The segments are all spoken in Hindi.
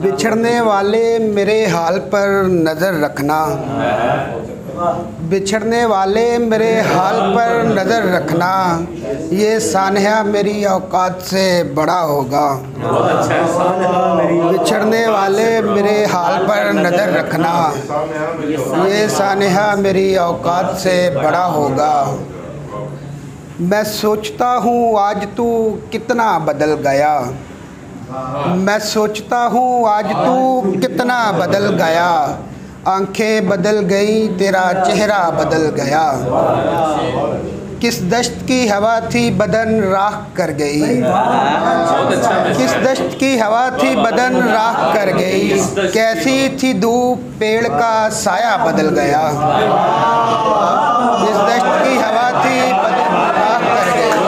बिछड़ने वाले मेरे हाल पर नज़र रखना, बिछड़ने वाले मेरे हाल पर नज़र रखना, ये सानहा मेरी औकात से बड़ा होगा। बिछड़ने वाले मेरे हाल पर नज़र रखना, ये सानहा मेरी औकात से बड़ा होगा। मैं सोचता हूँ आज तू कितना बदल गया, मैं सोचता हूँ आज तू कितना बदल गया। आंखें बदल गई, तेरा चेहरा बदल गया। किस दश्त की हवा थी बदन राख कर गई, किस दश्त की हवा थी बदन राख कर गई। कैसी थी धूप पेड़ का साया बदल गया। किस दश्त की हवा थी बदन राख कर गई,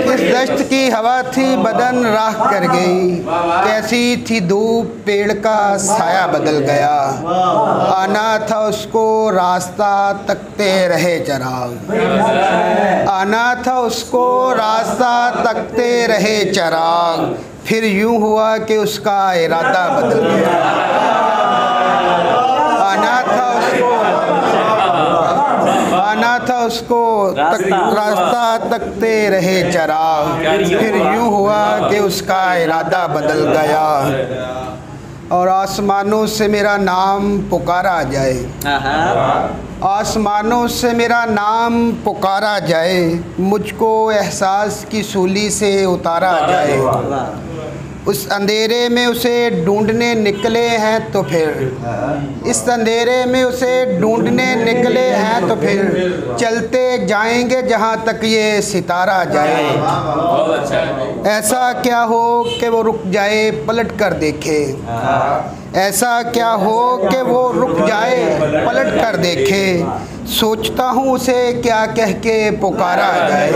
किस दश्त की हवा थी बदन राख कर गई। कैसी थी धूप पेड़ का साया बदल गया। आना था उसको रास्ता तकते रहे चराग, आना था उसको रास्ता तकते रहे चराग। फिर यूं हुआ कि उसका इरादा बदल गया। आना था उसको, आना था उसको रास्ता तकते रहे चराग। फिर यूं हुआ कि उसका इरादा बदल गया। और आसमानों से मेरा नाम पुकारा जाए, आसमानों से मेरा नाम पुकारा जाए। मुझको एहसास की सूली से उतारा जाए। उस अंधेरे में उसे ढूंढने निकले हैं तो फिर, इस अंधेरे में उसे ढूंढने निकले हैं तो फिर चलते जाएंगे जहां तक ये सितारा जाए। ऐसा क्या हो कि वो रुक जाए पलट कर देखे, ऐसा क्या हो कि वो रुक जाए पलट कर देखे। सोचता हूँ उसे क्या कह के पुकारा जाए।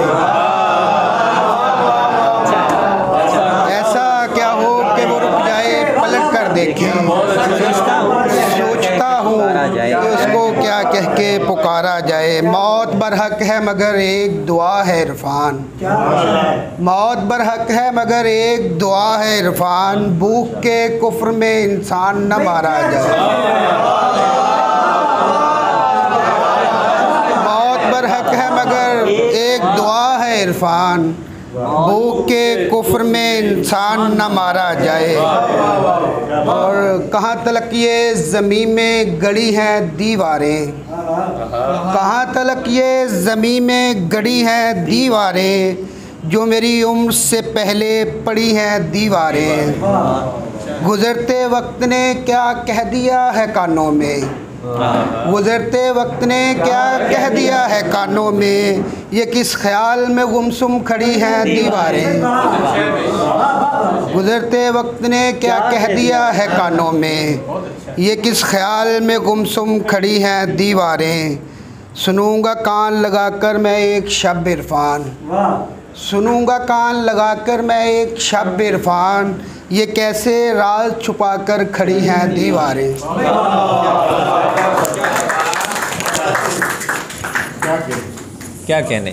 ऐसा क्या हो कि वो रुक जाए पलट कर देखे। सोचता हूँ कि उसको क्या कह के पुकारा जाए। मौत बरहक है मगर एक दुआ है इरफान, मौत बरहक है मगर एक दुआ है इरफान। भूख के कुफ्र में इंसान न मारा जाए। मौत बरहक है मगर एक दुआ है इरफान। भूख के कुफ्र में इंसान न मारा जाए। और कहाँ तलक ये ज़मीं में गड़ी हैं दीवारें, कहाँ तलक ये ज़मीं में गड़ी हैं दीवारें। जो मेरी उम्र से पहले पड़ी हैं दीवारें। गुज़रते वक्त ने क्या कह दिया है कानों में, गुज़रते वक्त ने क्या कह दिया है कानों में। ये किस ख्याल में गुमसुम खड़ी हैं दीवारें। गुज़रते वक्त ने क्या कह दिया है कानों में। ये किस ख्याल में गुमसुम खड़ी हैं दीवारें। सुनूंगा कान लगाकर मैं एक शब इरफान, सुनूंगा कान लगाकर मैं एक शब इरफान। ये कैसे राज छुपाकर खड़ी हैं दीवारें। क्या कहने।